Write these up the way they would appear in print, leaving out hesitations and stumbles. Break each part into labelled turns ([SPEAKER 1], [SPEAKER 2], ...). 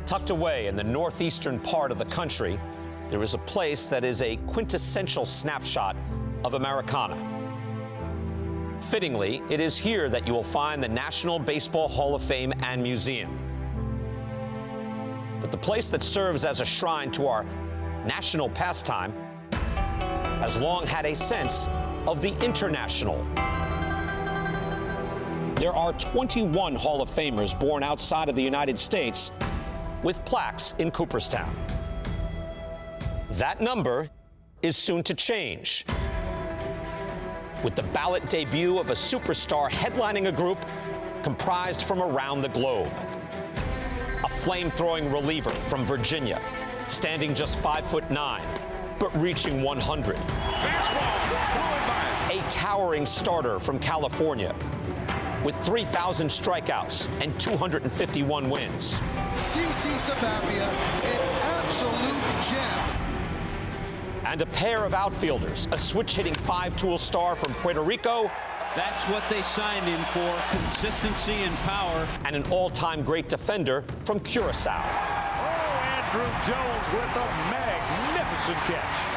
[SPEAKER 1] Tucked away in the northeastern part of the country, there is a place that is a quintessential snapshot of Americana. Fittingly, it is here that you will find the National Baseball Hall of Fame and Museum. But the place that serves as a shrine to our national pastime has long had a sense of the international. There are 21 Hall of Famers born outside of the United States with plaques in Cooperstown. That number is soon to change, with the ballot debut of a superstar headlining a group comprised from around the globe. A flame-throwing reliever from Virginia, standing just 5'9", but reaching 100.
[SPEAKER 2] Fastball,
[SPEAKER 1] a towering starter from California, with 3,000 strikeouts and 251 wins.
[SPEAKER 3] Sabathia, an absolute gem.
[SPEAKER 1] And a pair of outfielders, a switch-hitting five-tool star from Puerto Rico.
[SPEAKER 4] That's what they signed him for, consistency and power.
[SPEAKER 1] And an all-time great defender from Curacao.
[SPEAKER 2] Andrew Jones with a magnificent catch.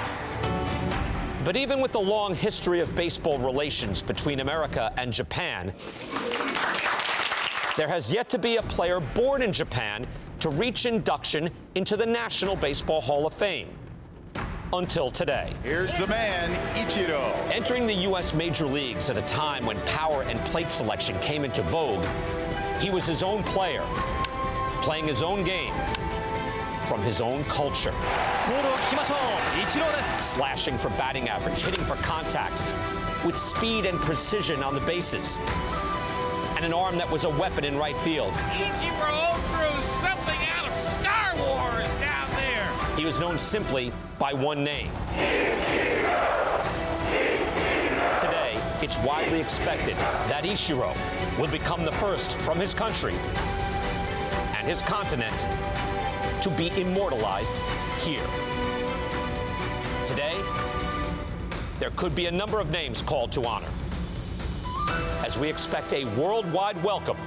[SPEAKER 1] But even with the long history of baseball relations between America and Japan, there has yet to be a player born in Japan to reach induction into the National Baseball Hall of Fame. Until today.
[SPEAKER 5] Here's the man, Ichiro.
[SPEAKER 1] Entering the U.S. Major Leagues at a time when power and plate selection came into vogue, he was his own player, playing his own game from his own culture. Slashing for batting average, hitting for contact, with speed and precision on the bases, and an arm that was a weapon in right field.
[SPEAKER 2] Ichiro threw something out of Star Wars down there.
[SPEAKER 1] He was known simply by one name. Today, it's widely expected that Ichiro will become the first from his country and his continent to be immortalized here. Today, there could be a number of names called to honor as we expect a worldwide welcome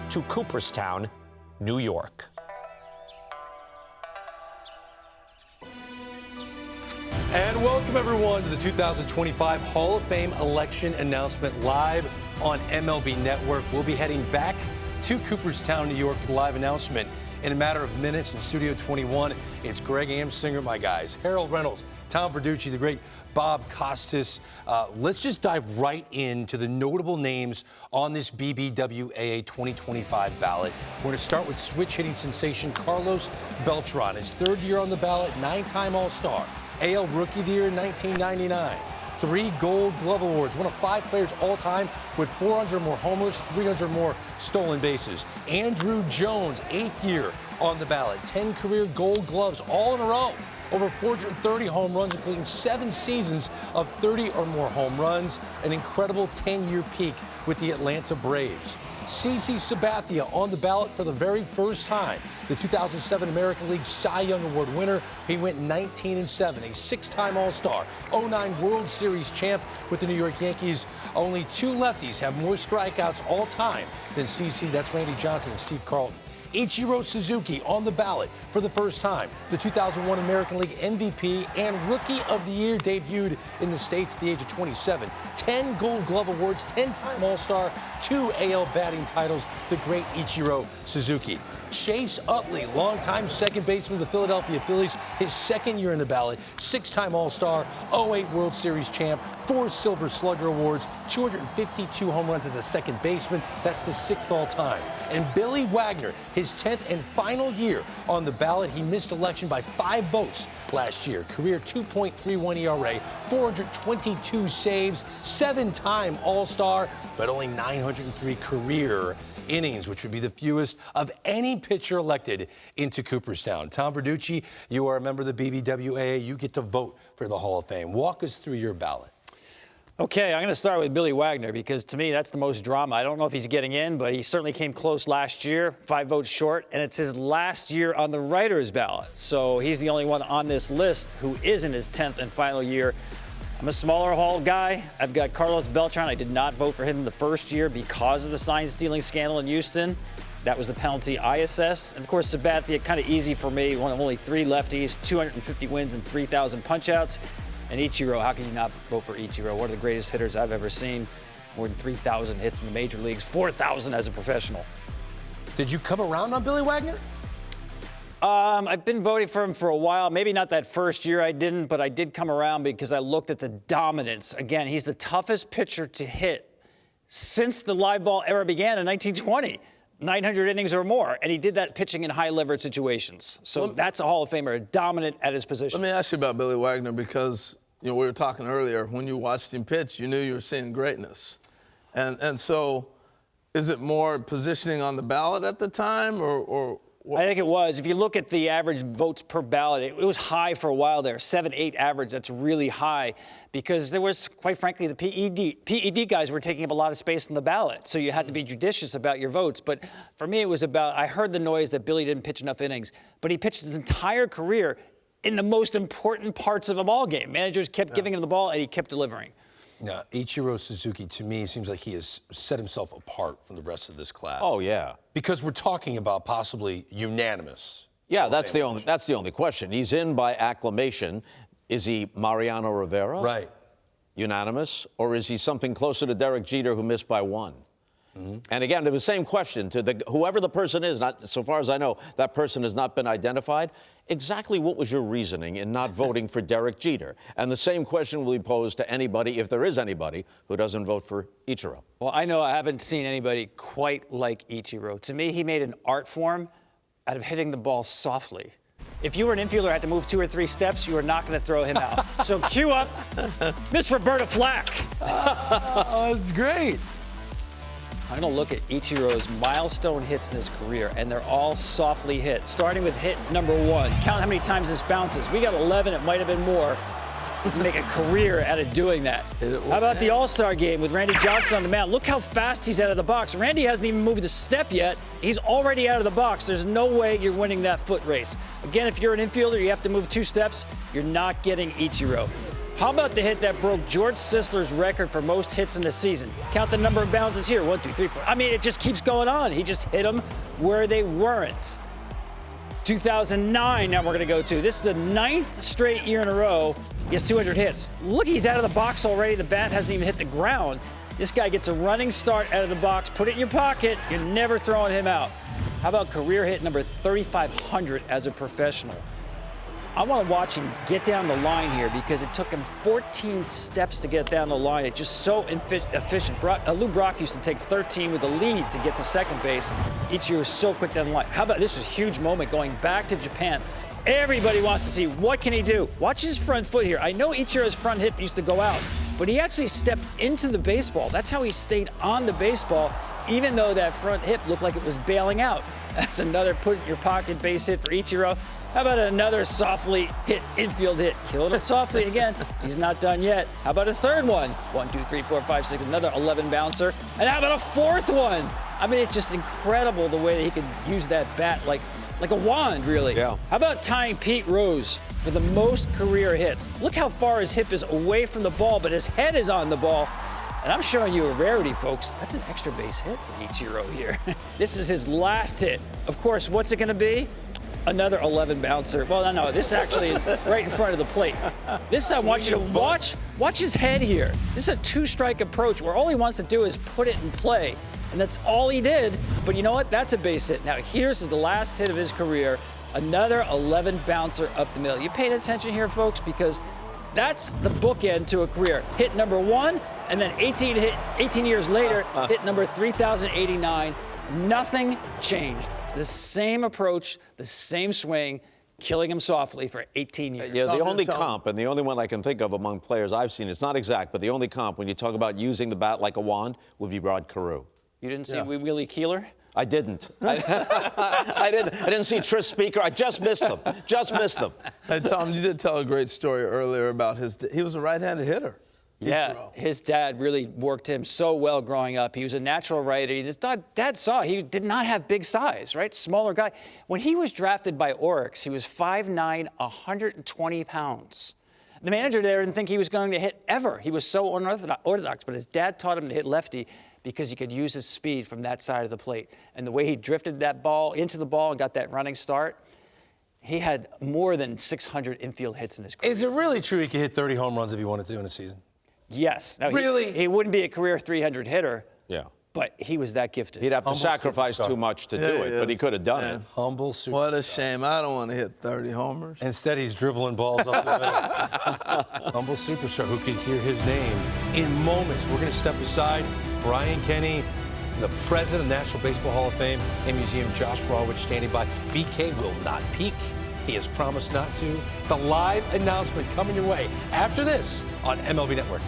[SPEAKER 1] to Cooperstown, New York.
[SPEAKER 6] And welcome, everyone, to the 2025 Hall of Fame election announcement live on MLB Network. We'll be heading back to Cooperstown, New York for the live announcement in a matter of minutes in Studio 21. It's Greg Amsinger, my guys, Harold Reynolds, Tom Verducci, the great Bob Costas. Let's just dive right into the notable names on this BBWAA 2025 ballot. We're going to start with switch-hitting sensation Carlos Beltran. His third year on the ballot, 9-time All-Star. AL Rookie of the Year in 1999. 3 Gold Glove Awards. One of 5 players all-time with 400 more homers, 300 more stolen bases. Andrew Jones, 8th year on the ballot. 10 career Gold Gloves all in a row. Over 430 home runs, including 7 seasons of 30 or more home runs. An incredible 10-year peak with the Atlanta Braves. Sabathia on the ballot for the very first time. The 2007 American League Cy Young Award winner. He went 19-7, a 6-time All-Star, 09 World Series champ with the New York Yankees. Only 2 lefties have more strikeouts all time than CC. That's Randy Johnson and Steve Carlton. Ichiro Suzuki on the ballot for the first time. The 2001 American League MVP and Rookie of the Year, debuted in the States at the age of 27. 10 Gold Glove Awards, 10-time All-Star, 2 AL batting titles, the great Ichiro Suzuki. Chase Utley, longtime second baseman of the Philadelphia Phillies, his second year in the ballot, 6-time All-Star, 08 World Series champ, 4 Silver Slugger Awards, 252 home runs as a second baseman. That's the 6th all-time. And Billy Wagner, his 10th and final year on the ballot. He missed election by 5 votes last year. Career 2.31 ERA, 422 saves, 7-time All-Star, but only 903 career innings, which would be the fewest of any pitcher elected into Cooperstown. Tom Verducci, you are a member of the BBWAA. You get to vote for the Hall of Fame. Walk us through your ballot.
[SPEAKER 7] Okay, I'm going to start with Billy Wagner because, to me, that's the most drama. I don't know if he's getting in, but he certainly came close last year, 5 votes short, and it's his last year on the writer's ballot. So he's the only one on this list who is in his 10th and final year. I'm a smaller Hall guy. I've got Carlos Beltran. I did not vote for him in the first year because of the sign-stealing scandal in Houston. That was the penalty I assessed. And of course, Sabathia, kind of easy for me. One of only 3 lefties, 250 wins and 3,000 punch-outs. And Ichiro, how can you not vote for Ichiro? One of the greatest hitters I've ever seen. More than 3,000 hits in the major leagues, 4,000 as a professional.
[SPEAKER 6] Did you come around on Billy Wagner?
[SPEAKER 7] I've been voting for him for a while. Maybe not that first year I didn't, but I did come around because I looked at the dominance. Again, he's the toughest pitcher to hit since the live ball era began in 1920. 900 innings or more, and he did that pitching in high leverage situations. So that's a Hall of Famer, dominant at his position.
[SPEAKER 8] Let me ask you about Billy Wagner because, we were talking earlier, when you watched him pitch, you knew you were seeing greatness. And so is it more positioning on the ballot at the time or what?
[SPEAKER 7] I think it was. If you look at the average votes per ballot, it was high for a while there, 7-8 average. That's really high because there was, quite frankly, the PED guys were taking up a lot of space on the ballot. So you had to be judicious about your votes. But for me, it was about, I heard the noise that Billy didn't pitch enough innings, but he pitched his entire career in the most important parts of a ball game. Managers kept giving him the ball and he kept delivering.
[SPEAKER 6] Now, Ichiro Suzuki, to me, seems like he has set himself apart from the rest of this class.
[SPEAKER 9] Oh, yeah.
[SPEAKER 6] Because we're talking about possibly unanimous.
[SPEAKER 9] Yeah, that's the only question. He's in by acclamation. Is he Mariano Rivera?
[SPEAKER 6] Right.
[SPEAKER 9] Unanimous? Or is he something closer to Derek Jeter, who missed by 1? Mm-hmm. And again, the same question to whoever the person is, not so far as I know, that person has not been identified. Exactly what was your reasoning in not voting for Derek Jeter? And the same question will be posed to anybody, if there is anybody, who doesn't vote for Ichiro.
[SPEAKER 7] Well, I know I haven't seen anybody quite like Ichiro. To me, he made an art form out of hitting the ball softly. If you were an infielder and had to move 2 or 3 steps, you were not going to throw him out. So cue up Miss Roberta Flack.
[SPEAKER 6] Oh, that's great.
[SPEAKER 7] I'm going to look at Ichiro's milestone hits in his career, and they're all softly hit, starting with hit number 1. Count how many times this bounces. We got 11. It might have been more to make a career out of doing that. How about the All-Star game with Randy Johnson on the mound? Look how fast he's out of the box. Randy hasn't even moved a step yet. He's already out of the box. There's no way you're winning that foot race. Again, if you're an infielder, you have to move 2 steps. You're not getting Ichiro. How about the hit that broke George Sisler's record for most hits in the season? Count the number of bounces here. 1, 2, 3, 4. I mean, it just keeps going on. He just hit them where they weren't. 2009, now we're going to go to. This is the 9th straight year in a row he has 200 hits. Look, he's out of the box already. The bat hasn't even hit the ground. This guy gets a running start out of the box. Put it in your pocket. You're never throwing him out. How about career hit number 3,500 as a professional? I want to watch him get down the line here because it took him 14 steps to get down the line. It's just so efficient. Lou Brock used to take 13 with the lead to get to second base. Ichiro was so quick down the line. How about this was a huge moment going back to Japan. Everybody wants to see what can he do. Watch his front foot here. I know Ichiro's front hip used to go out, but he actually stepped into the baseball. That's how he stayed on the baseball, even though that front hip looked like it was bailing out. That's another put in your pocket base hit for Ichiro. How about another softly hit infield hit? Killed him softly again. He's not done yet. How about a third one? 1, 2, 3, 4, 5, 6, another 11 bouncer. And how about a fourth one? I mean, it's just incredible the way that he could use that bat like a wand, really.
[SPEAKER 9] Yeah.
[SPEAKER 7] How about tying Pete Rose for the most career hits? Look how far his hip is away from the ball, but his head is on the ball. And I'm showing you a rarity, folks. That's an extra base hit for Ichiro here. This is his last hit. Of course, what's it going to be? Another 11 bouncer. Well, no, this actually is right in front of the plate. This I want you to watch his head here. This is a 2-strike approach where all he wants to do is put it in play. And that's all he did. But you know what? That's a base hit. Now, here's the last hit of his career. Another 11 bouncer up the middle. You paying attention here, folks? Because that's the bookend to a career. Hit number 1, and then 18 years later, hit number 3,089. Nothing changed. The same approach, the same swing, killing him softly for 18 years.
[SPEAKER 9] Yeah, the only comp, and the only one I can think of among players I've seen, it's not exact, but the only comp when you talk about using the bat like a wand would be Rod Carew.
[SPEAKER 7] You didn't see Willie Keeler?
[SPEAKER 9] I didn't. I didn't see Tris Speaker. I just missed them.
[SPEAKER 8] Hey, Tom, you did tell a great story earlier about he was a right-handed hitter.
[SPEAKER 7] Yeah, his dad really worked him so well growing up. He was a natural righty. His dad saw he did not have big size, right? Smaller guy. When he was drafted by Oryx, he was 5'9", 120 pounds. The manager there didn't think he was going to hit ever. He was so unorthodox, but his dad taught him to hit lefty. because he could use his speed from that side of the plate. And the way he drifted that ball into the ball and got that running start, he had more than 600 infield hits in his career.
[SPEAKER 6] Is it really true he could hit 30 home runs if he wanted to in a season?
[SPEAKER 7] Yes. Now,
[SPEAKER 6] really?
[SPEAKER 7] He wouldn't be a career 300 hitter.
[SPEAKER 9] Yeah.
[SPEAKER 7] But he was that gifted.
[SPEAKER 9] He'd have to
[SPEAKER 6] Humble
[SPEAKER 9] sacrifice
[SPEAKER 6] superstar.
[SPEAKER 9] too much to do it, but he could have done it.
[SPEAKER 6] Humble superstar.
[SPEAKER 8] What a shame. I don't want to hit 30 homers.
[SPEAKER 6] Instead, he's dribbling balls up the middle. Humble superstar who could hear his name in moments. We're going to step aside. Brian Kenny, the president of the National Baseball Hall of Fame and Museum, Josh Rawitz, standing by. BK will not peak. He has promised not to. The live announcement coming your way after this on MLB Network.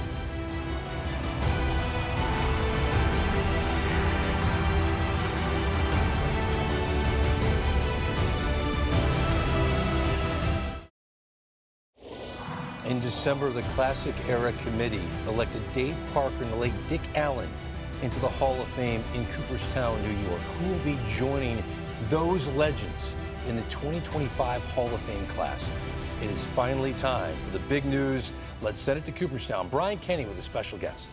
[SPEAKER 6] In December, the Classic Era Committee elected Dave Parker and the late Dick Allen into the Hall of Fame in Cooperstown, New York. Who will be joining those legends in the 2025 Hall of Fame class? It is finally time for the big news. Let's send it to Cooperstown. Brian Kenny with a special guest.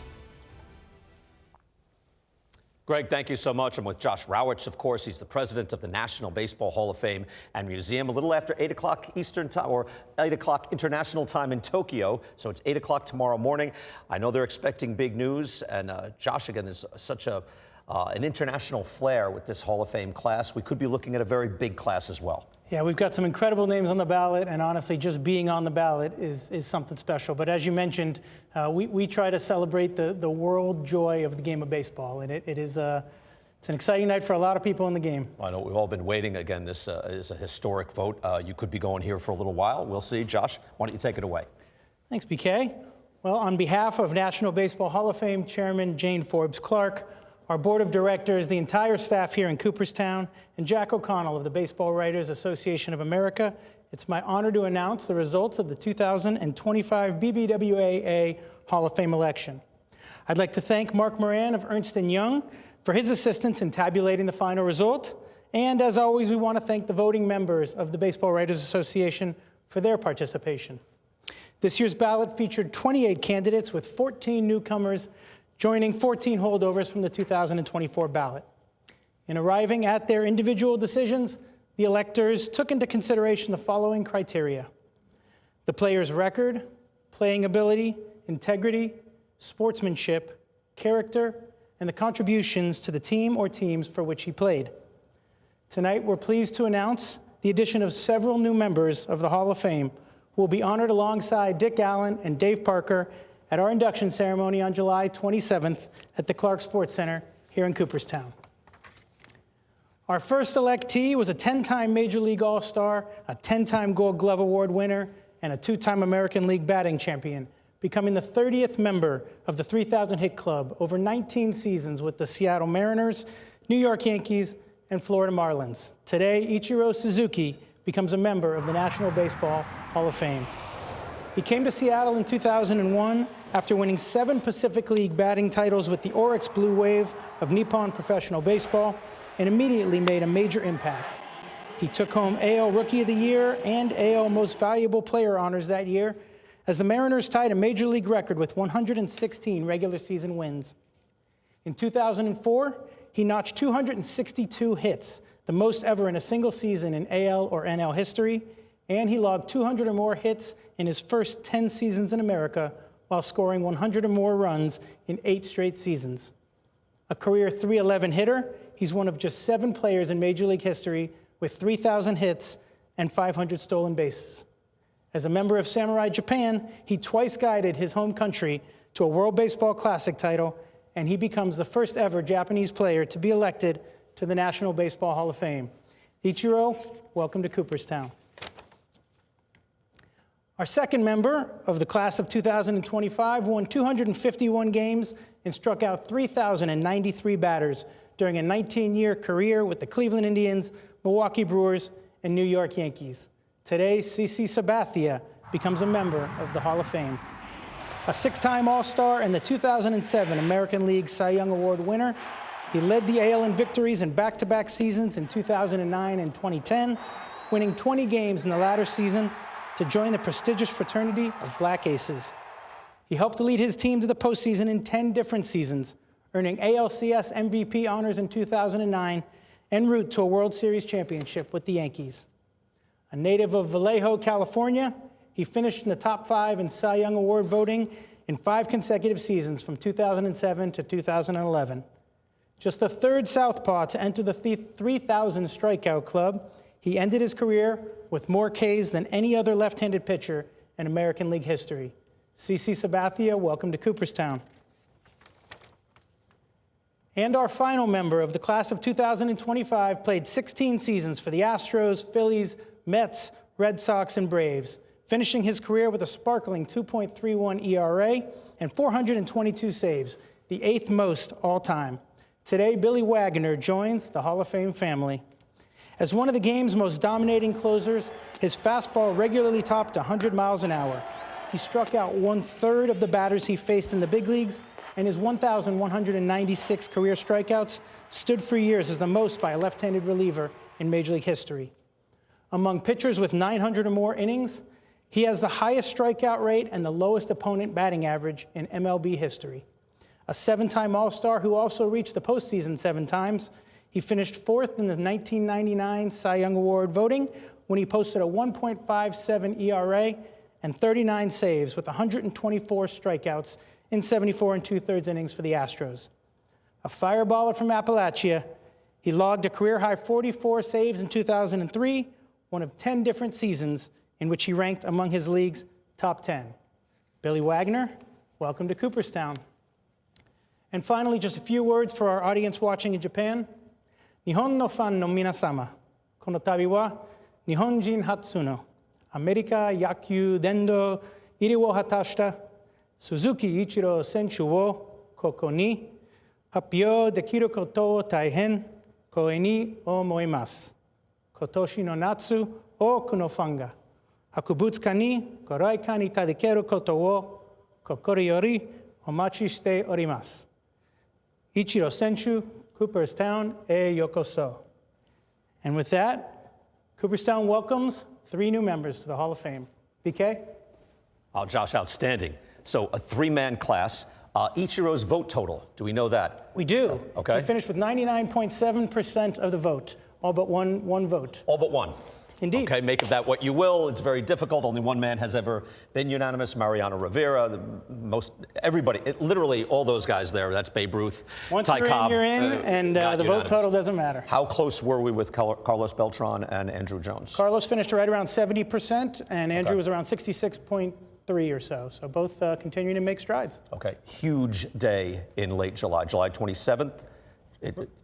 [SPEAKER 1] Greg, thank you so much. I'm with Josh Rawitz, of course. He's the president of the National Baseball Hall of Fame and Museum. A little after 8 o'clock Eastern time, or 8 o'clock International time in Tokyo. So it's 8 o'clock tomorrow morning. I know they're expecting big news. And Josh, again, there's such an international flair with this Hall of Fame class. We could be looking at a very big class as well.
[SPEAKER 10] Yeah, we've got some incredible names on the ballot, and honestly, just being on the ballot is something special. But as you mentioned, we try to celebrate the world joy of the game of baseball, and it's an exciting night for a lot of people in the game.
[SPEAKER 1] I know we've all been waiting. Again, this is a historic vote. You could be going here for a little while. We'll see. Josh, why don't you take it away?
[SPEAKER 10] Thanks, BK. Well, on behalf of National Baseball Hall of Fame Chairman Jane Forbes Clark, our board of directors, the entire staff here in Cooperstown, and Jack O'Connell of the Baseball Writers Association of America, it's my honor to announce the results of the 2025 BBWAA Hall of Fame election. I'd like to thank Mark Moran of Ernst & Young for his assistance in tabulating the final result. And as always, we want to thank the voting members of the Baseball Writers Association for their participation. This year's ballot featured 28 candidates with 14 newcomers joining 14 holdovers from the 2024 ballot. In arriving at their individual decisions, the electors took into consideration the following criteria: the player's record, playing ability, integrity, sportsmanship, character, and the contributions to the team or teams for which he played. Tonight, we're pleased to announce the addition of several new members of the Hall of Fame who will be honored alongside Dick Allen and Dave Parker at our induction ceremony on July 27th at the Clark Sports Center here in Cooperstown. Our first electee was a 10-time Major League All-Star, a 10-time Gold Glove Award winner, and a 2-time American League batting champion, becoming the 30th member of the 3,000 hit club over 19 seasons with the Seattle Mariners, New York Yankees, and Florida Marlins. Today, Ichiro Suzuki becomes a member of the National Baseball Hall of Fame. He came to Seattle in 2001 after winning 7 Pacific League batting titles with the Oryx Blue Wave of Nippon Professional Baseball and immediately made a major impact. He took home AL Rookie of the Year and AL Most Valuable Player honors that year as the Mariners tied a Major League record with 116 regular season wins. In 2004, he notched 262 hits, the most ever in a single season in AL or NL history, and he logged 200 or more hits in his first 10 seasons in America while scoring 100 or more runs in 8 straight seasons. A career .311 hitter, he's one of just 7 players in Major League history with 3,000 hits and 500 stolen bases. As a member of Samurai Japan, he twice guided his home country to a World Baseball Classic title, and he becomes the first ever Japanese player to be elected to the National Baseball Hall of Fame. Ichiro, welcome to Cooperstown. Our second member of the class of 2025 won 251 games and struck out 3,093 batters during a 19-year career with the Cleveland Indians, Milwaukee Brewers, and New York Yankees. Today, CC Sabathia becomes a member of the Hall of Fame. A 6-time All-Star and the 2007 American League Cy Young Award winner, he led the AL in victories in back-to-back seasons in 2009 and 2010, winning 20 games in the latter season to join the prestigious fraternity of Black Aces. He helped to lead his team to the postseason in 10 different seasons, earning ALCS MVP honors in 2009, en route to a World Series championship with the Yankees. A native of Vallejo, California, he finished in the top 5 in Cy Young Award voting in 5 consecutive seasons from 2007 to 2011. Just the 3rd Southpaw to enter the 3,000 strikeout club, he ended his career with more Ks than any other left-handed pitcher in American League history. CC Sabathia, welcome to Cooperstown. And our final member of the class of 2025 played 16 seasons for the Astros, Phillies, Mets, Red Sox, and Braves, finishing his career with a sparkling 2.31 ERA and 422 saves, the 8th most all time. Today, Billy Wagner joins the Hall of Fame family. As one of the game's most dominating closers, his fastball regularly topped 100 miles an hour. He struck out 1/3 of the batters he faced in the big leagues, and his 1,196 career strikeouts stood for years as the most by a left-handed reliever in Major League history. Among pitchers with 900 or more innings, he has the highest strikeout rate and the lowest opponent batting average in MLB history. A 7-time All-Star who also reached the postseason 7 times, he finished 4th in the 1999 Cy Young Award voting when he posted a 1.57 ERA and 39 saves with 124 strikeouts in 74 2/3 innings for the Astros. A fireballer from Appalachia, he logged a career-high 44 saves in 2003, one of 10 different seasons in which he ranked among his league's top 10. Billy Wagner, welcome to Cooperstown. And finally, just a few words for our audience watching in Japan. Nihon no fan no minasama, kono tabi wa Nihonjin hatsu no Amerika yakyū dendo iri wo hatashita Suzuki Ichiro senchu wo koko ni happyō dekiru koto wo taihen koe ni omoimasu. Kotoshi no natsu oku no fan ga hakubutsukan ni korai ni tadekeru koto wo kokoro yori omachi shite orimasu. Ichiro senchu, Cooperstown e yokoso. And with that, Cooperstown welcomes 3 new members to the Hall of Fame. BK?
[SPEAKER 1] Oh, Josh, outstanding. So a 3-man class. Ichiro's vote total, do we know that?
[SPEAKER 10] We do.
[SPEAKER 1] So, okay.
[SPEAKER 10] We finished with 99.7% of the vote, all but one vote.
[SPEAKER 1] All but one.
[SPEAKER 10] Indeed.
[SPEAKER 1] Okay, make of that what you will. It's very difficult. Only one man has ever been unanimous, Mariano Rivera. Everybody, literally all those guys there. That's Babe Ruth,
[SPEAKER 10] Once
[SPEAKER 1] Ty
[SPEAKER 10] you're
[SPEAKER 1] Cobb,
[SPEAKER 10] in, you're in, and the vote total doesn't matter.
[SPEAKER 1] How close were we with Carlos Beltran and Andrew Jones?
[SPEAKER 10] Carlos finished right around 70%, and Andrew was around 66.3 or so. So both continuing to make strides.
[SPEAKER 1] Okay, huge day in late July, July 27th.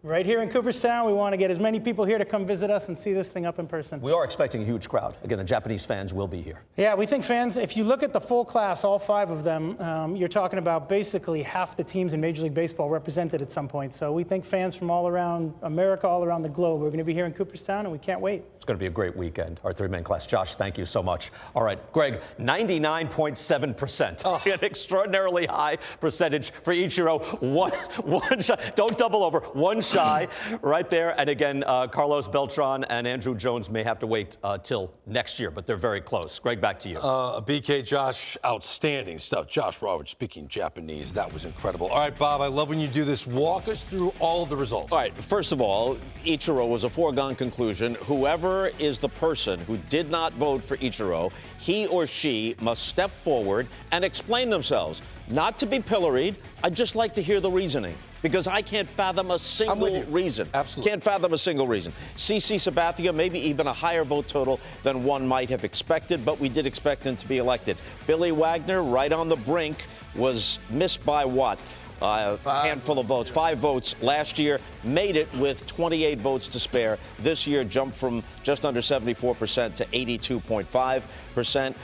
[SPEAKER 10] Right here in Cooperstown, we want to get as many people here to come visit us and see this thing up in person.
[SPEAKER 1] We are expecting a huge crowd. Again, the Japanese fans will be here.
[SPEAKER 10] Yeah, we think fans, if you look at the full class, all 5 of them, you're talking about basically half the teams in Major League Baseball represented at some point. So we think fans from all around America, all around the globe, are going to be here in Cooperstown, and we can't wait.
[SPEAKER 1] It's going to be a great weekend, our 3-man class. Josh, thank you so much. All right, Greg, 99.7%. Oh. An extraordinarily high percentage for Ichiro. One shy, don't double over. 1 shy right there. And again, Carlos Beltran and Andrew Jones may have to wait till next year, but they're very close. Greg, back to you.
[SPEAKER 6] BK, Josh, outstanding stuff. Josh Roberts speaking Japanese. That was incredible. All right, Bob, I love when you do this. Walk us through all of the results.
[SPEAKER 9] All right, first of all, Ichiro was a foregone conclusion. Whoever is the person who did not vote for Ichiro, he or she must step forward and explain themselves. Not to be pilloried, I'd just like to hear the reasoning, because I can't fathom a single reason.
[SPEAKER 6] Absolutely.
[SPEAKER 9] Can't fathom a single reason. CC Sabathia, maybe even a higher vote total than one might have expected, but we did expect him to be elected. Billy Wagner, right on the brink, was missed by what? A handful of votes, 5 votes last year, made it with 28 votes to spare. This year jumped from just under 74% to 82.5%.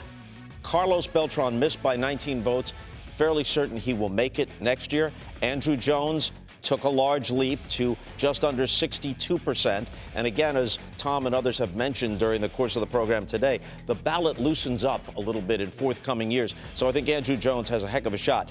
[SPEAKER 9] Carlos Beltran missed by 19 votes. Fairly certain he will make it next year. Andrew Jones took a large leap to just under 62%. And again, as Tom and others have mentioned during the course of the program today, the ballot loosens up a little bit in forthcoming years. So I think Andrew Jones has a heck of a shot.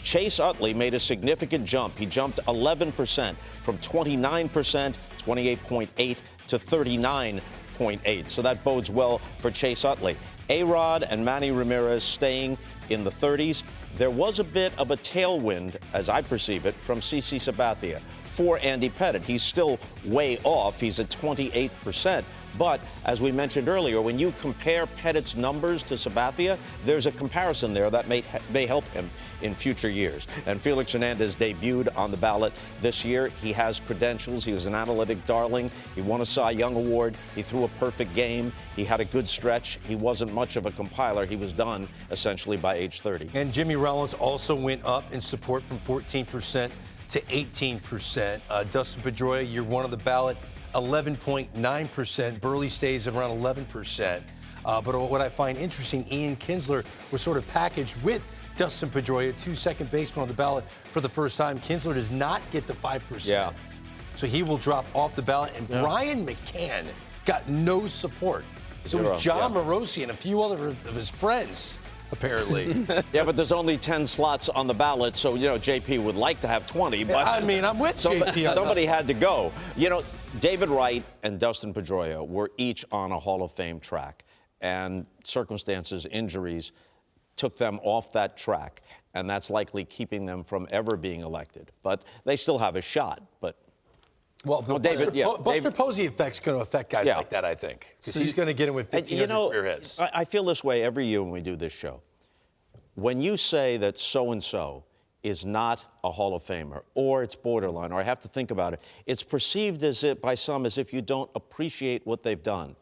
[SPEAKER 9] Chase Utley made a significant jump. He jumped 11% from 29%, 28.8 to 39.8. So that bodes well for Chase Utley. A-Rod and Manny Ramirez staying in the 30s. there was a bit of a tailwind, as I perceive it, from CC Sabathia for Andy Pettitte. He's still way off. He's at 28%. But as we mentioned earlier, when you compare Pettitte's numbers to Sabathia, there's a comparison there that may help him in future years. And Felix Hernandez debuted on the ballot this year. He has credentials. He was an analytic darling. He won a Cy Young Award. He threw a perfect game. He had a good stretch. He wasn't much of a compiler. He was done essentially by age 30.
[SPEAKER 6] And Jimmy Rollins also went up in support from 14% to 18%. Dustin Pedroia, year one on the ballot, 11.9%. Burley stays at around 11%. But what I find interesting, Ian Kinsler was sort of packaged with Dustin Pedroia, two second basemen on the ballot for the first time. Kinsler does not get the 5%.
[SPEAKER 9] Yeah.
[SPEAKER 6] So he will drop off the ballot. And Brian McCann got no support. So it was John Morosi and a few other of his friends, apparently.
[SPEAKER 9] Yeah, but there's only 10 slots on the ballot, so, JP would like to have 20. But
[SPEAKER 6] I mean, I'm with JP.
[SPEAKER 9] Somebody had to go. David Wright and Dustin Pedroia were each on a Hall of Fame track, and circumstances, injuries, took them off that track, and that's likely keeping them from ever being elected. But they still have a shot. But
[SPEAKER 6] Buster Posey effect's going to affect guys like that, I think, because he's going to get in with 1,500 career hits.
[SPEAKER 9] I feel this way every year when we do this show. When you say that so-and-so is not a Hall of Famer, or it's borderline, or I have to think about it, it's perceived by some as if you don't appreciate what they've done.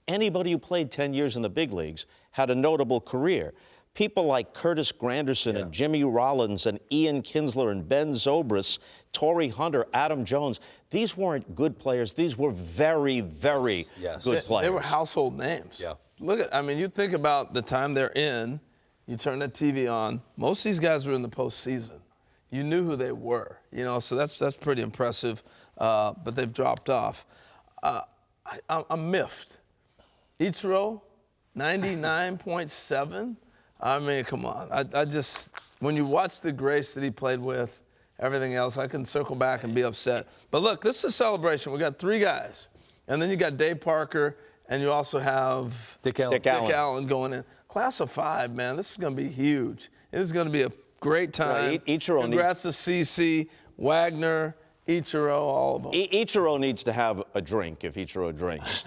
[SPEAKER 9] Anybody who played 10 years in the big leagues had a notable career. People like Curtis Granderson and Jimmy Rollins and Ian Kinsler and Ben Zobrist, Torrey Hunter, Adam Jones, these weren't good players. These were very, very good players.
[SPEAKER 8] They were household names.
[SPEAKER 6] Yeah.
[SPEAKER 8] You think about the time they're in, you turn the TV on, most of these guys were in the postseason. You knew who they were, so that's pretty impressive, but they've dropped off. I'm miffed. Ichiro, 99.7. I mean, come on. I just, when you watch the grace that he played with, everything else, I can circle back and be upset. But look, this is a celebration. We got three guys. And then you got Dave Parker, and you also have
[SPEAKER 6] Dick Allen
[SPEAKER 8] going in. Class of 5, man, this is going to be huge. It is going to be a great time. Congrats to CC, Wagner, Ichiro, all of them.
[SPEAKER 9] Ichiro needs to have a drink if Ichiro drinks.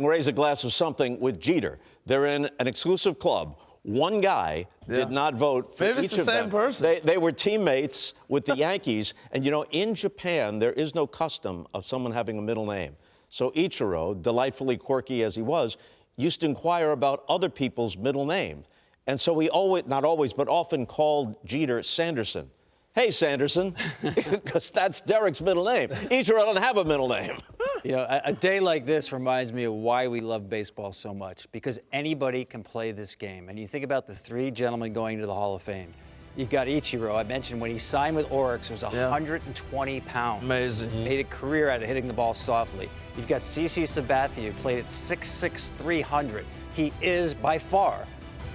[SPEAKER 9] Raise a glass of something with Jeter. They're in an exclusive club. One guy did not vote for
[SPEAKER 8] Maybe
[SPEAKER 9] each
[SPEAKER 8] it's the
[SPEAKER 9] of
[SPEAKER 8] same
[SPEAKER 9] them.
[SPEAKER 8] person.
[SPEAKER 9] They were teammates with the Yankees. And, in Japan, there is no custom of someone having a middle name. So Ichiro, delightfully quirky as he was, used to inquire about other people's middle name. And so he not always, but often called Jeter Sanderson. Hey, Sanderson, because that's Derek's middle name. Ichiro doesn't have a middle name.
[SPEAKER 7] A day like this reminds me of why we love baseball so much, because anybody can play this game. And you think about the three gentlemen going to the Hall of Fame. You've got Ichiro. I mentioned when he signed with Oryx, it was 120 pounds.
[SPEAKER 8] Amazing.
[SPEAKER 7] Made a career out of hitting the ball softly. You've got CC Sabathia, who played at 6'6", 300. He is, by far,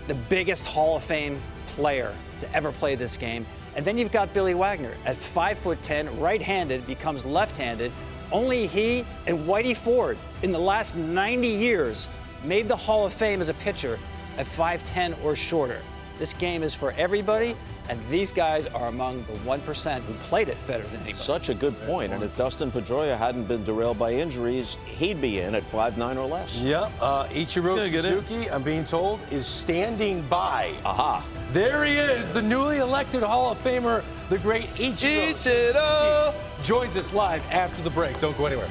[SPEAKER 7] the biggest Hall of Fame player to ever play this game. And then you've got Billy Wagner at 5'10", right-handed, becomes left-handed. Only he and Whitey Ford in the last 90 years made the Hall of Fame as a pitcher at 5'10" or shorter. This game is for everybody, and these guys are among the 1% who played it better than anybody.
[SPEAKER 9] Such a good point. And if Dustin Pedroia hadn't been derailed by injuries, he'd be in at 5'9" or less.
[SPEAKER 6] Yeah, Ichiro Suzuki, I'm being told, is standing by.
[SPEAKER 9] Aha.
[SPEAKER 6] There he is, the newly elected Hall of Famer, the great Ichiro Suzuki, joins us live after the break. Don't go anywhere.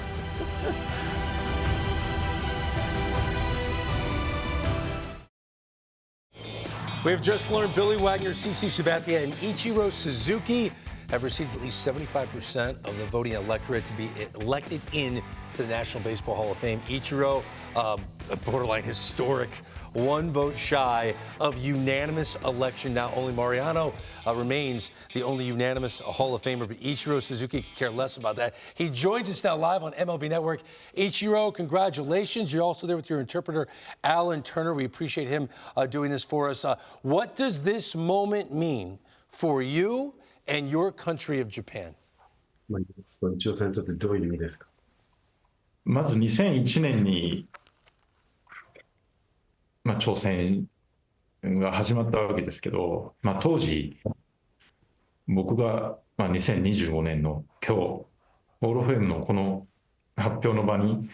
[SPEAKER 6] We have just learned Billy Wagner, CC Sabathia, and Ichiro Suzuki have received at least 75% of the voting electorate to be elected in to the National Baseball Hall of Fame. Ichiro, a borderline historic, one vote shy of unanimous election. Now only Mariano remains the only unanimous Hall of Famer, but Ichiro Suzuki could care less about that. He joins us now live on MLB Network. Ichiro, congratulations. You're also there with your interpreter, Alan Turner. We appreciate him doing this for us. What does this moment mean for you and your country of Japan?
[SPEAKER 11] 一応さんにとってどういう意味ですか？ まず 2001年に、挑戦が始まったわけですけど、当時、僕が2025年の今日、ホールオブフェームのこの発表の場に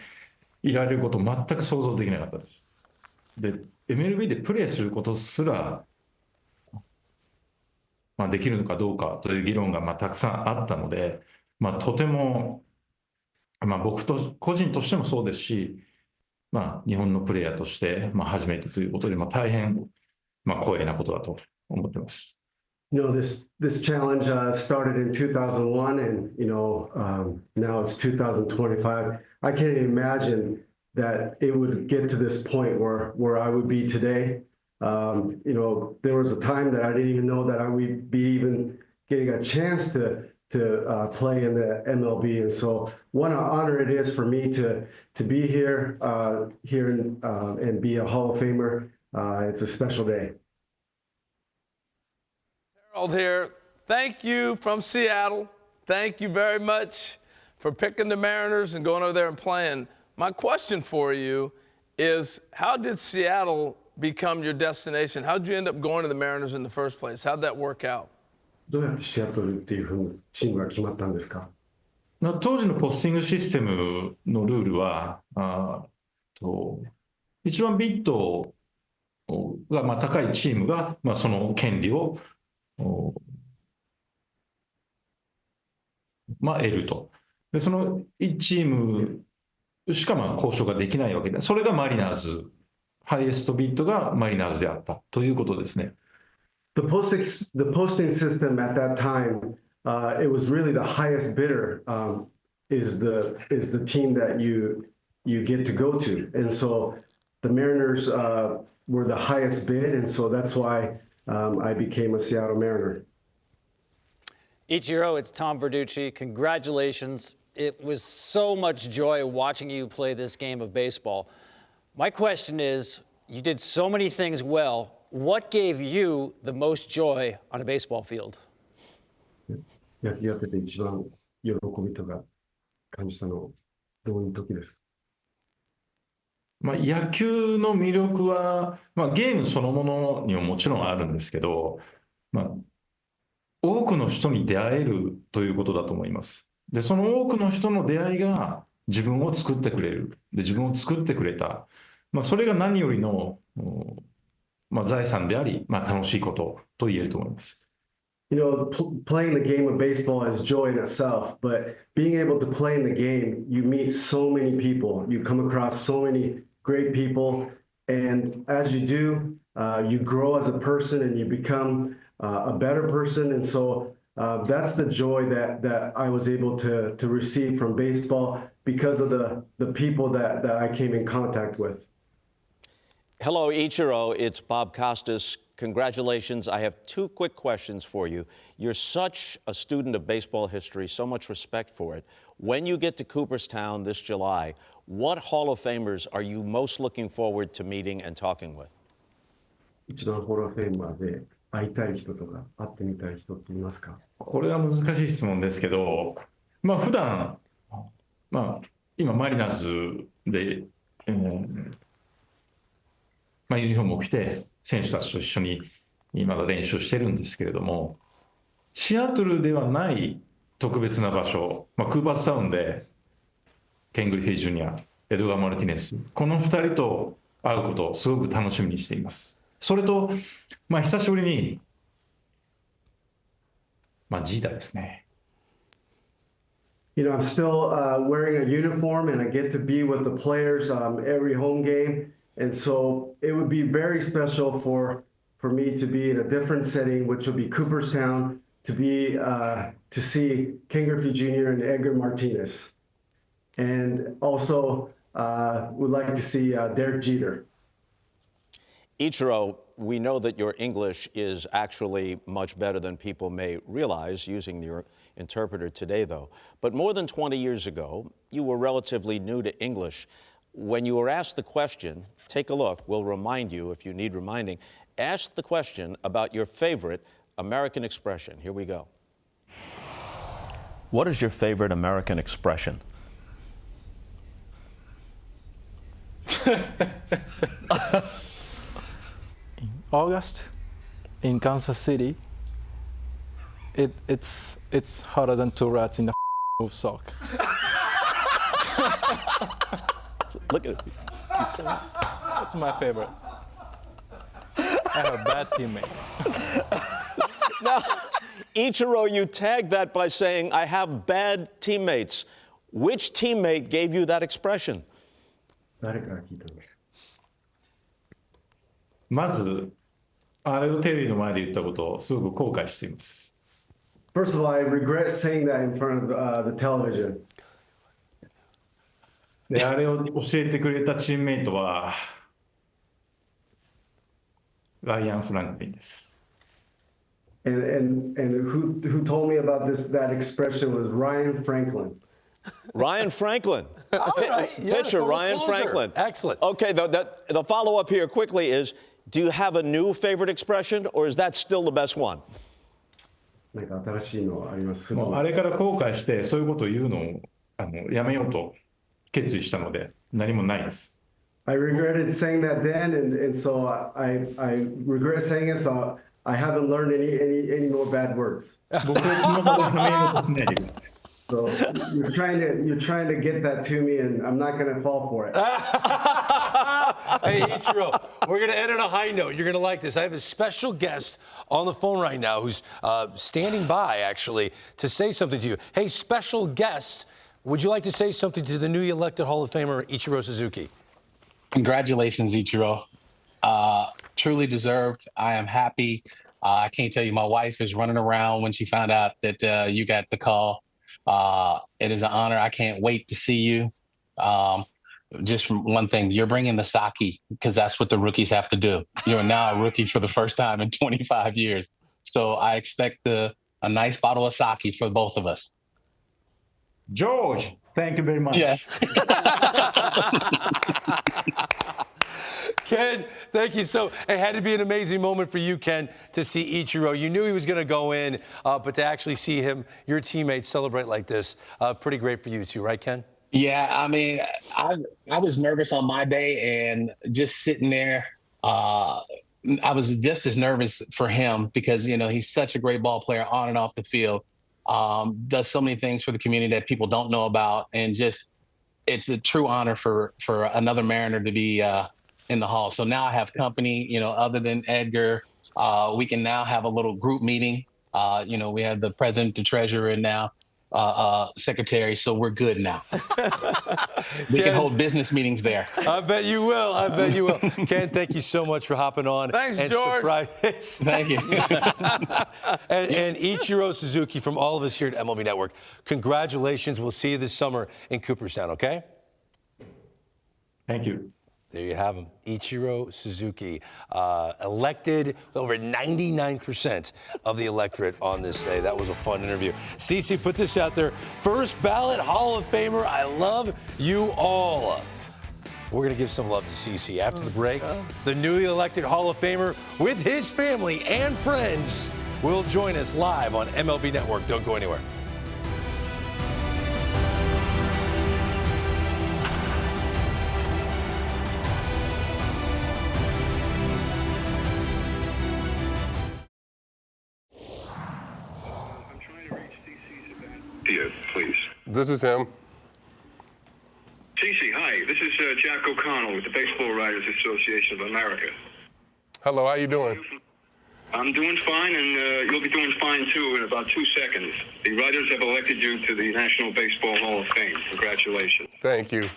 [SPEAKER 11] いられること全く想像できなかったです。で、MLB でプレーすることすら、できるのかどうかという議論がたくさんあったので、とても、僕と個人としてもそうですし、日本のプレイヤーとして、初めてということで、大変、光栄なことだと思ってます。
[SPEAKER 12] You know, this challenge started in 2001, and now it's 2025. I can't imagine that it would get to this point where I would be today. There was a time that I didn't even know that I would be even getting a chance to play in the MLB, and so what an honor it is for me to be here and be a Hall of Famer. It's a special day.
[SPEAKER 8] Harold here. Thank you from Seattle. Thank you very much for picking the Mariners and going over there and playing. My question for you is, how did Seattle become your destination? How did you end up going to the Mariners in the first place? How did that work out?
[SPEAKER 12] どうやってシアトルっていうふうにチームが決まったんですか？
[SPEAKER 11] 当時のポスティングシステムのルールは、一番ビットが高いチームがその権利を得ると。で、その1チームしか交渉ができないわけで、それがマリナーズ、ハイエストビットがマリナーズであったということですね。
[SPEAKER 12] The posting system at that time, it was really the highest bidder is the team that you get to go to, and so the Mariners were the highest bid, and so that's why I became a Seattle Mariner.
[SPEAKER 7] Ichiro, it's Tom Verducci. Congratulations. It was so much joy watching you play this game of baseball. My question is, you did so many things well. What gave you the most joy on a baseball field?
[SPEAKER 12] 野球やってて一番喜びとか感じたのどういう時ですか？
[SPEAKER 11] 野球の魅力は、ゲームそのものにももちろんあるんですけど、多くの人に出会えるということだと思います。で、その多くの人の出会いが自分を作ってくれる。で、自分を作ってくれた。それが何よりの財産であり、楽しいことと言えると思います。
[SPEAKER 12] You know, playing the game of baseball is joy in itself, but being able to play in the game, you meet so many people. You come across so many great people, and as you do, you grow as a person and you become a better person. And so that's the joy that I was able to receive from baseball because of the people that I came in contact with.
[SPEAKER 9] Hello, Ichiro. It's Bob Costas. Congratulations. I have two quick questions for you. You're such a student of baseball history, so much respect for it. When you get to Cooperstown this July, what Hall of Famers are you most looking forward to meeting and talking with?
[SPEAKER 12] 一番ホールオブフェイマーで会いたい人とか会ってみたい人っていますか？
[SPEAKER 11] これは難しい質問ですけど、普段、今マリナーズで、ユニフォームを着て選手たちと一緒にまだ練習してるんですけれども、シアトルではない特別な場所、クーパーズタウンでケン・グリフィー・ジュニア、エドガー・マルティネス、この2人と会うことをすごく楽しみにしています。それと、久しぶりに、ジータですね。
[SPEAKER 12] You know, I'm still wearing a uniform and I get to be with the players every home game. And so it would be very special for me to be in a different setting, which would be Cooperstown, to see Ken Griffey Jr. and Edgar Martinez. And also would like to see Derek Jeter.
[SPEAKER 9] Ichiro, we know that your English is actually much better than people may realize using your interpreter today, though. But more than 20 years ago, you were relatively new to English. When you were asked the question, take a look, we'll remind you if you need reminding, ask the question about your favorite American expression. Here we go.
[SPEAKER 13] What is your favorite American expression?
[SPEAKER 14] August in Kansas City, it's hotter than two rats in the sock.
[SPEAKER 9] Look at it.
[SPEAKER 14] That's my favorite. I have a bad teammate.
[SPEAKER 9] Now, Ichiro, you tagged that by saying, I have bad teammates. Which teammate gave you that expression?
[SPEAKER 11] 誰から聞いたの？まず、あれをテレビの前で言ったことをすごく後悔しています。
[SPEAKER 12] First of all, I regret saying that in front of the television.
[SPEAKER 11] で、あれを教えてくれたチームメイトは、ライアン・フランクリンです。
[SPEAKER 12] And who told me about that expression was Ryan Franklin.
[SPEAKER 9] Ryan Franklin.
[SPEAKER 6] All right. Yeah,
[SPEAKER 9] Pitcher, Ryan Franklin.
[SPEAKER 6] Excellent.
[SPEAKER 9] Okay, the follow-up here quickly is, do you have a new favorite expression, or is that still the best one?
[SPEAKER 12] なんか新しいのあります？
[SPEAKER 11] もうあれから後悔して、そういうことを言うのをやめようと決意したので、何もないです。
[SPEAKER 12] I regretted saying that then, and so I regret saying it, so I haven't learned any more bad words. So you're trying to get that to me, and I'm not going to fall for it.
[SPEAKER 6] Hey, Ichiro, we're going to end on a high note. You're going to like this. I have a special guest on the phone right now who's standing by, actually, to say something to you. Hey, special guest, would you like to say something to the newly elected Hall of Famer, Ichiro Suzuki?
[SPEAKER 15] Congratulations, Ichiro. Truly deserved. I am happy. I can't tell you, my wife is running around when she found out that you got the call. It is an honor. I can't wait to see you. Just from one thing, you're bringing the sake because that's what the rookies have to do. You're now a rookie for the first time in 25 years. So I expect a nice bottle of sake for both of us.
[SPEAKER 11] George, thank you very much.
[SPEAKER 15] Yeah.
[SPEAKER 6] Ken, thank you so. It had to be an amazing moment for you, Ken, to see Ichiro. You knew he was going to go in, but to actually see him, your teammates, celebrate like this, pretty great for you too, right, Ken?
[SPEAKER 15] Yeah, I mean, I was nervous on my day, and just sitting there, I was just as nervous for him because, you know, he's such a great ball player on and off the field, does so many things for the community that people don't know about, and just it's a true honor for another Mariner to be in the Hall. So now I have company, you know, other than Edgar. We can now have a little group meeting. You know, we have the president, the treasurer, and now secretary, so we're good now. We can hold business meetings there.
[SPEAKER 6] I bet you will. I bet you will. Ken, thank you so much for hopping on.
[SPEAKER 8] Thanks,
[SPEAKER 6] and
[SPEAKER 8] George.
[SPEAKER 15] Thank you.
[SPEAKER 6] and Ichiro Suzuki from all of us here at MLB Network, congratulations. We'll see you this summer in Cooperstown, okay?
[SPEAKER 11] Thank you.
[SPEAKER 6] There you have him, Ichiro Suzuki, elected over 99% of the electorate on this day. That was a fun interview. CeCe, put this out there. First ballot Hall of Famer. I love you all. We're going to give some love to CeCe after the break. The newly elected Hall of Famer with his family and friends will join us live on MLB Network. Don't go anywhere.
[SPEAKER 16] Please.
[SPEAKER 17] This is him.
[SPEAKER 16] CeCe, hi. This is Jack O'Connell with the Baseball Writers Association of America.
[SPEAKER 17] Hello, how you doing?
[SPEAKER 16] I'm doing fine, and you'll be doing fine, too, in about 2 seconds. The writers have elected you to the National Baseball Hall of Fame. Congratulations.
[SPEAKER 17] Thank you.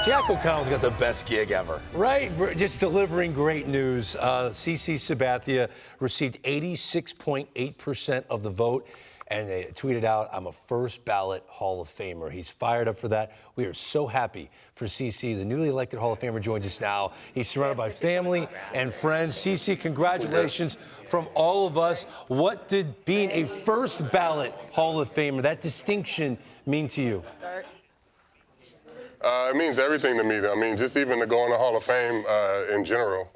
[SPEAKER 6] Jack O'Connell's got the best gig ever, right? Just delivering great news. CeCe Sabathia received 86.8% of the vote, and they tweeted out, "I'm a first ballot Hall of Famer." He's fired up for that. We are so happy for CeCe. The newly elected Hall of Famer joins us now. He's surrounded by family and friends. CeCe, congratulations from all of us. What did being a first ballot Hall of Famer, that distinction, mean to you?
[SPEAKER 17] It means everything to me. I mean, just even to go in the Hall of Fame in general,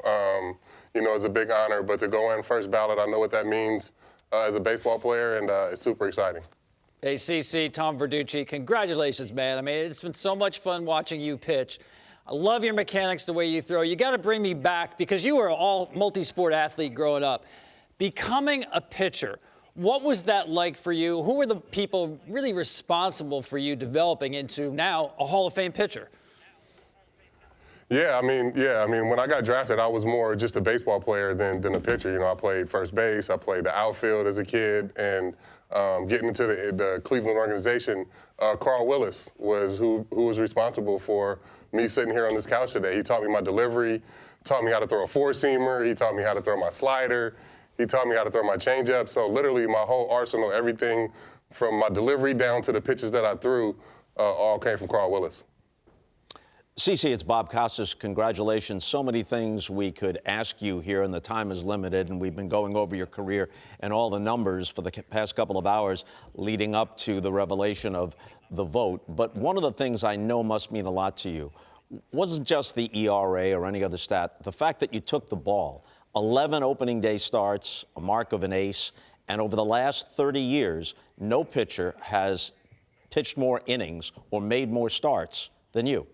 [SPEAKER 17] you know, is a big honor. But to go in first ballot, I know what that means as a baseball player, and it's super exciting.
[SPEAKER 7] Hey, CC, Tom Verducci, congratulations, man. I mean, it's been so much fun watching you pitch. I love your mechanics, the way you throw. You got to bring me back because you were an all multi-sport athlete growing up. Becoming a pitcher, what was that like for you? Who were the people really responsible for you developing into now a Hall of Fame pitcher?
[SPEAKER 17] Yeah, I mean, when I got drafted, I was more just a baseball player than a pitcher. You know, I played first base, I played the outfield as a kid, and getting into the Cleveland organization, Carl Willis was who was responsible for me sitting here on this couch today. He taught me my delivery, taught me how to throw a four-seamer, he taught me how to throw my slider, he taught me how to throw my changeup. So literally my whole arsenal, everything from my delivery down to the pitches that I threw, all came from Carl Willis.
[SPEAKER 9] CC, it's Bob Costas. Congratulations. So many things we could ask you here, and the time is limited, and we've been going over your career and all the numbers for the past couple of hours leading up to the revelation of the vote. But one of the things I know must mean a lot to you wasn't just the ERA or any other stat. The fact that you took the ball, 11 opening day starts, a mark of an ace, and over the last 30 years, no pitcher has pitched more innings or made more starts than you.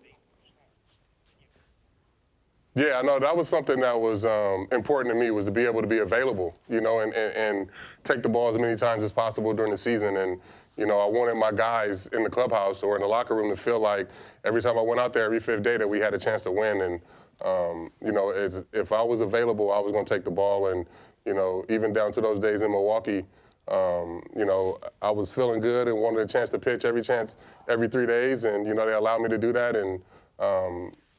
[SPEAKER 17] Yeah, no, that was something that was important to me, was to be able to be available, you know, and take the ball as many times as possible during the season. And, you know, I wanted my guys in the clubhouse or in the locker room to feel like every time I went out there every fifth day that we had a chance to win. And, you know, if I was available, I was going to take the ball. And, you know, even down to those days in Milwaukee, you know, I was feeling good and wanted a chance to pitch every 3 days. And, you know, they allowed me to do that. And,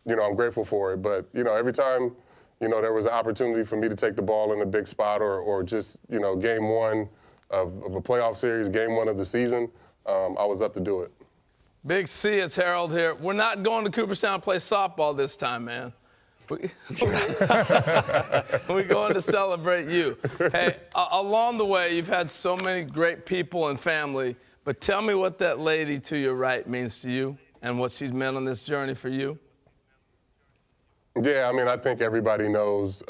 [SPEAKER 17] you know, I'm grateful for it. But, you know, every time, you know, there was an opportunity for me to take the ball in a big spot or just, you know, game one of a playoff series, game one of the season, I was up to do it.
[SPEAKER 8] Big C, it's Harold here. We're not going to Cooperstown to play softball this time, man. We're going to celebrate you. Hey, along the way, you've had so many great people and family, but tell me what that lady to your right means to you and what she's meant on this journey for you.
[SPEAKER 17] Yeah, I mean, I think everybody knows,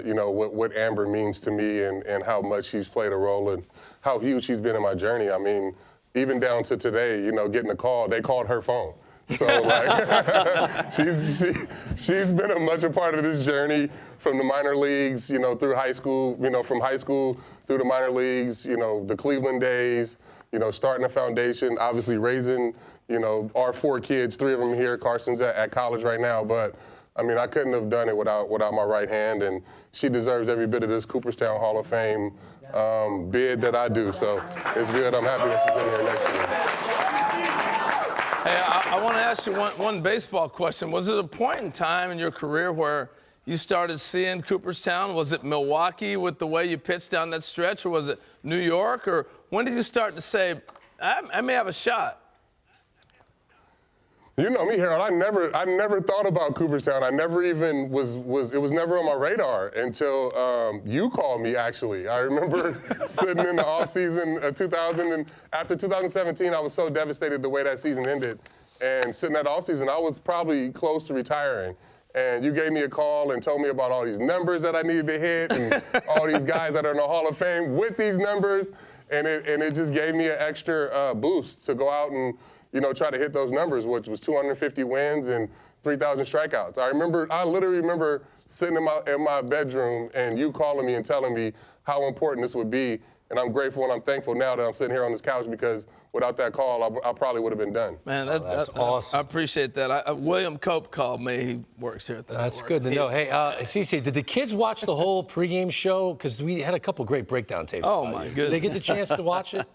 [SPEAKER 17] you know, what Amber means to me and how much she's played a role and how huge she's been in my journey. I mean, even down to today, you know, getting a call, they called her phone. So, like, she's been much a part of this journey from the minor leagues, you know, through high school, you know, from high school through the minor leagues, you know, the Cleveland days, you know, starting a foundation, obviously raising, you know, our 4 kids, 3 of them here. Carson's at college right now, but I mean, I couldn't have done it without my right hand, and she deserves every bit of this Cooperstown Hall of Fame bid that I do. So it's good. I'm happy that she's in here next to me.
[SPEAKER 8] Hey, I want to ask you one baseball question. Was it a point in time in your career where you started seeing Cooperstown? Was it Milwaukee with the way you pitched down that stretch, or was it New York? Or when did you start to say, I may have a shot?
[SPEAKER 17] You know me, Harold. I never thought about Cooperstown. I never even it was never on my radar until you called me, actually. I remember sitting in the off season of 2000, and after 2017, I was so devastated the way that season ended. And sitting at the off season, I was probably close to retiring. And you gave me a call and told me about all these numbers that I needed to hit and all these guys that are in the Hall of Fame with these numbers. And it just gave me an extra boost to go out and, you know, try to hit those numbers, which was 250 wins and 3,000 strikeouts. I literally remember sitting in my bedroom and you calling me and telling me how important this would be. And I'm grateful and I'm thankful now that I'm sitting here on this couch, because without that call, I probably would have been done.
[SPEAKER 8] Man, that's awesome. I appreciate that. William Cope called me. He works here at the
[SPEAKER 6] That's
[SPEAKER 8] network.
[SPEAKER 6] good to know. Hey, Cece, did the kids watch the whole pregame show? Because we had a couple great breakdown tapes.
[SPEAKER 8] Oh, my goodness.
[SPEAKER 6] Did they get the chance to watch it?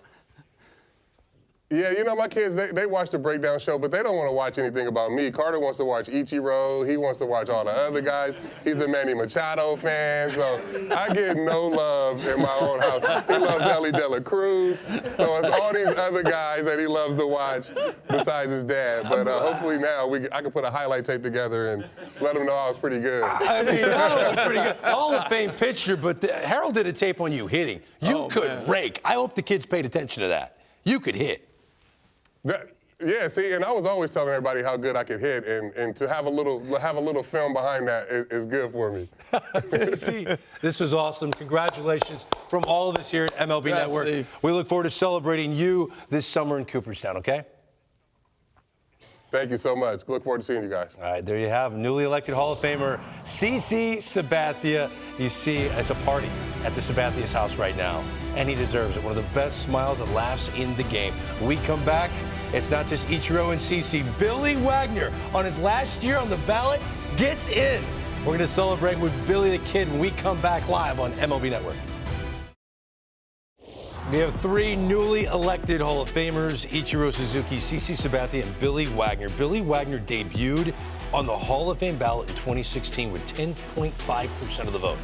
[SPEAKER 17] Yeah, you know, my kids, they watch the breakdown show, but they don't want to watch anything about me. Carter wants to watch Ichiro. He wants to watch all the other guys. He's a Manny Machado fan, so I get no love in my own house. He loves Ellie De La Cruz, so it's all these other guys that he loves to watch besides his dad. But hopefully now I can put a highlight tape together and let him know I was pretty good.
[SPEAKER 6] I mean, Harold was pretty good. Hall of Fame pitcher, but Harold did a tape on you hitting. You could rake. I hope the kids paid attention to that. You could hit.
[SPEAKER 17] Yeah, see, and I was always telling everybody how good I could hit, and to have a little film behind that is good for me.
[SPEAKER 6] CC, this was awesome. Congratulations from all of us here at MLB Network.
[SPEAKER 8] Steve.
[SPEAKER 6] We look forward to celebrating you this summer in Cooperstown, okay?
[SPEAKER 17] Thank you so much. Look forward to seeing you guys.
[SPEAKER 6] All right, there you have newly elected Hall of Famer CC Sabathia. You see, it's a party at the Sabathia's house right now, and he deserves it. One of the best smiles and laughs in the game. When we come back, it's not just Ichiro and CC. Billy Wagner, on his last year on the ballot, gets in. We're going to celebrate with Billy the Kid when we come back live on MLB Network. We have three newly elected Hall of Famers, Ichiro Suzuki, CC Sabathia, and Billy Wagner. Billy Wagner debuted on the Hall of Fame ballot in 2016 with 10.5% of the vote.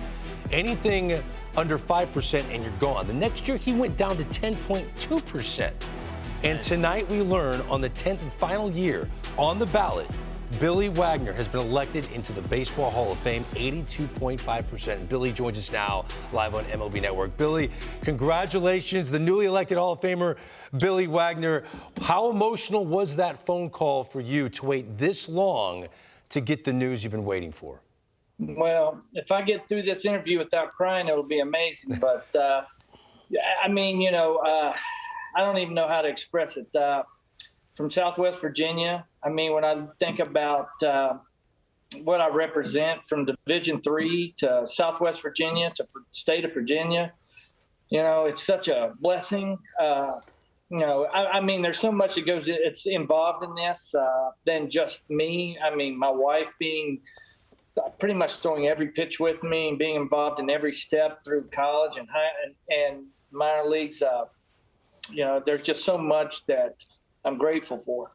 [SPEAKER 6] Anything under 5% and you're gone. The next year, he went down to 10.2%. And tonight we learn on the 10th and final year on the ballot, Billy Wagner has been elected into the Baseball Hall of Fame, 82.5%. Billy joins us now live on MLB Network. Billy, congratulations, the newly elected Hall of Famer, Billy Wagner. How emotional was that phone call for you to wait this long to get the news you've been waiting for?
[SPEAKER 18] Well, if I get through this interview without crying, it'll be amazing. But, I mean, I don't even know how to express it. From Southwest Virginia, I mean, when I think about what I represent from Division III to Southwest Virginia to state of Virginia, it's such a blessing. I mean, there's so much that it's involved in this than just me. I mean, my wife being pretty much throwing every pitch with me and being involved in every step through college and minor leagues. There's just so much that I'm grateful for.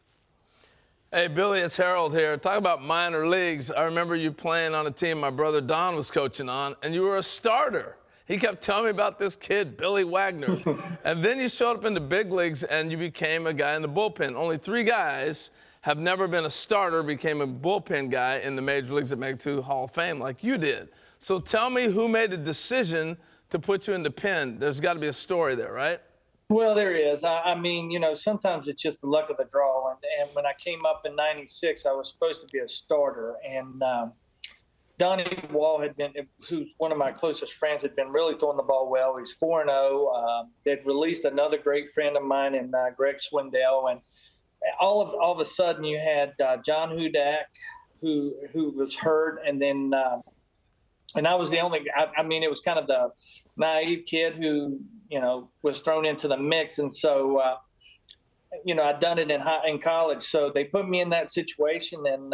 [SPEAKER 8] Hey, Billy, it's Harold here. Talk about minor leagues. I remember you playing on a team my brother Don was coaching on, and you were a starter. He kept telling me about this kid, Billy Wagner. And then you showed up in the big leagues, and you became a guy in the bullpen. Only 3 guys have never been a starter, became a bullpen guy in the major leagues that make it to the Hall of Fame like you did. So tell me who made the decision to put you in the pen. There's got to be a story there, right?
[SPEAKER 18] Well, there is. I mean, sometimes it's just the luck of the draw. And when I came up in '96, I was supposed to be a starter. And Donnie Wall who's one of my closest friends, had been really throwing the ball well. He's 4-0. They'd released another great friend of mine in Greg Swindell. And all of a sudden you had John Hudak, who was hurt. And then and I was the only – I mean, it was kind of the naive kid who – was thrown into the mix. And so, I'd done it in college. So they put me in that situation, and,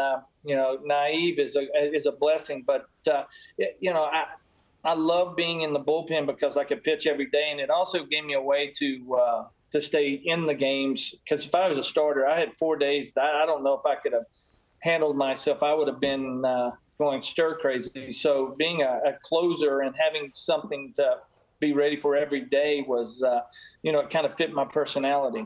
[SPEAKER 18] naive is a blessing. But, I love being in the bullpen because I could pitch every day. And it also gave me a way to stay in the games. Because if I was a starter, I had 4 days. I don't know if I could have handled myself. I would have been going stir crazy. So being a closer and having something to be ready for every day was, it kind of fit my personality.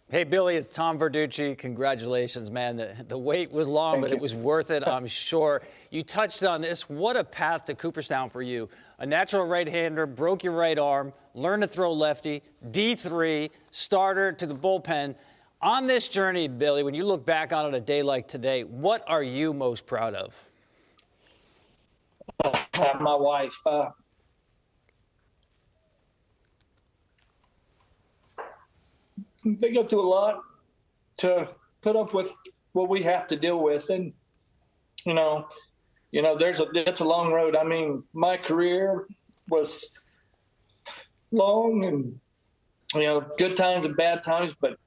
[SPEAKER 7] Hey, Billy, it's Tom Verducci. Congratulations, man. The wait was long, but it was worth it, I'm sure. You touched on this. What a path to Cooperstown for you. A natural right-hander, broke your right arm, learned to throw lefty, D3, starter to the bullpen. On this journey, Billy, when you look back on it a day like today, what are you most proud of?
[SPEAKER 18] My wife. They go through a lot to put up with what we have to deal with. And, it's a long road. I mean, my career was long and, good times and bad times, but,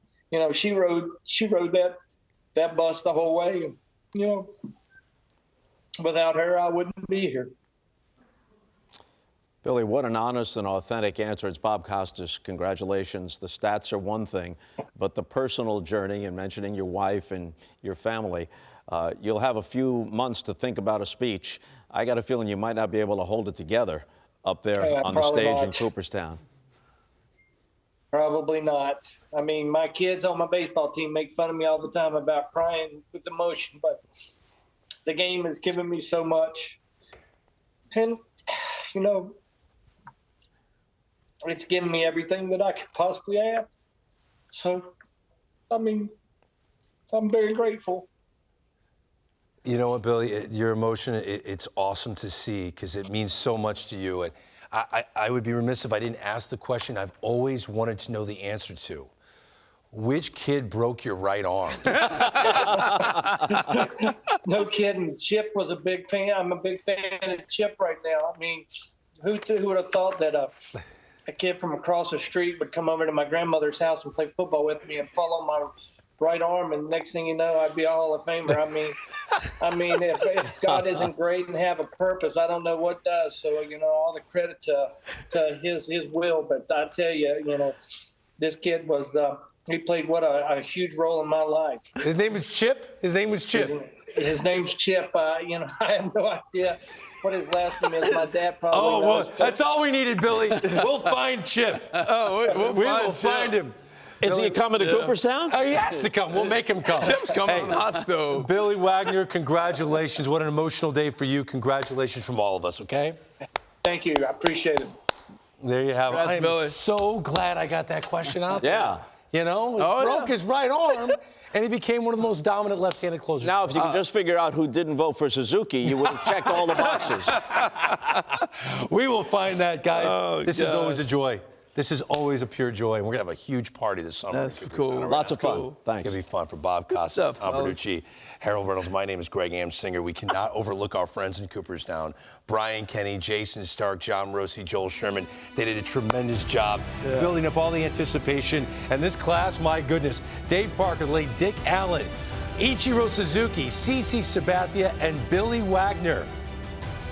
[SPEAKER 18] she rode that bus the whole way. And, without her, I wouldn't be here.
[SPEAKER 9] Billy, what an honest and authentic answer. It's Bob Costas. Congratulations. The stats are one thing, but the personal journey and mentioning your wife and your family, you'll have a few months to think about a speech. I got a feeling you might not be able to hold it together up there on the stage in Cooperstown.
[SPEAKER 18] Probably not. I mean, my kids on my baseball team make fun of me all the time about crying with emotion, but the game has given me so much. And, it's given me everything that I could possibly have. So, I mean, I'm very grateful.
[SPEAKER 6] You know what, Billy? Your emotion, it's awesome to see because it means so much to you. And I would be remiss if I didn't ask the question I've always wanted to know the answer to. Which kid broke your right arm?
[SPEAKER 18] No kidding. Chip was a big fan. I'm a big fan of Chip right now. I mean, who would have thought that a kid from across the street would come over to my grandmother's house and play football with me and fall on my right arm, and next thing you know, I'd be a Hall of Famer. I mean, if God isn't great and have a purpose, I don't know what does. So, all the credit to his will. But I tell you, this kid was he played a huge role in my life.
[SPEAKER 6] His name is Chip? His name's Chip.
[SPEAKER 18] I have no idea what his last name is. My dad probably knows.
[SPEAKER 6] Well, that's all we needed, Billy. We'll find Chip. We will find him.
[SPEAKER 9] Is he coming to Cooperstown?
[SPEAKER 6] He has to come. We'll make him come.
[SPEAKER 8] Chip's coming on the hot stove.
[SPEAKER 6] Billy Wagner, congratulations. What an emotional day for you. Congratulations from all of us, okay?
[SPEAKER 18] Thank you. I appreciate it.
[SPEAKER 6] There you have it. I'm
[SPEAKER 8] Billy.
[SPEAKER 6] so glad I got that question out there.
[SPEAKER 9] Yeah.
[SPEAKER 6] He broke his right arm, and he became one of the most dominant left-handed closers.
[SPEAKER 9] Now, if you could just figure out who didn't vote for Suzuki, you would have checked all the boxes.
[SPEAKER 6] We will find that, guys. This is
[SPEAKER 8] God.
[SPEAKER 6] always a joy. This is always a pure joy, and we're going to have a huge party this summer.
[SPEAKER 8] That's cool.
[SPEAKER 9] Lots of fun. Thanks.
[SPEAKER 6] It's going to be fun for Bob Costas, Tom Verducci, Harold Reynolds. My name is Greg Amsinger. We cannot overlook our friends in Cooperstown. Brian Kenny, Jason Stark, John Rossi, Joel Sherman. They did a tremendous job building up all the anticipation. And this class, my goodness, Dave Parker, late Dick Allen, Ichiro Suzuki, CC Sabathia, and Billy Wagner.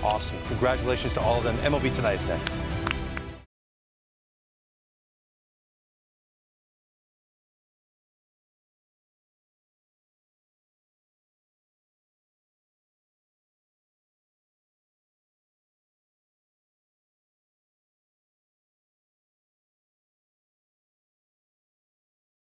[SPEAKER 6] Awesome. Congratulations to all of them. MLB Tonight is next.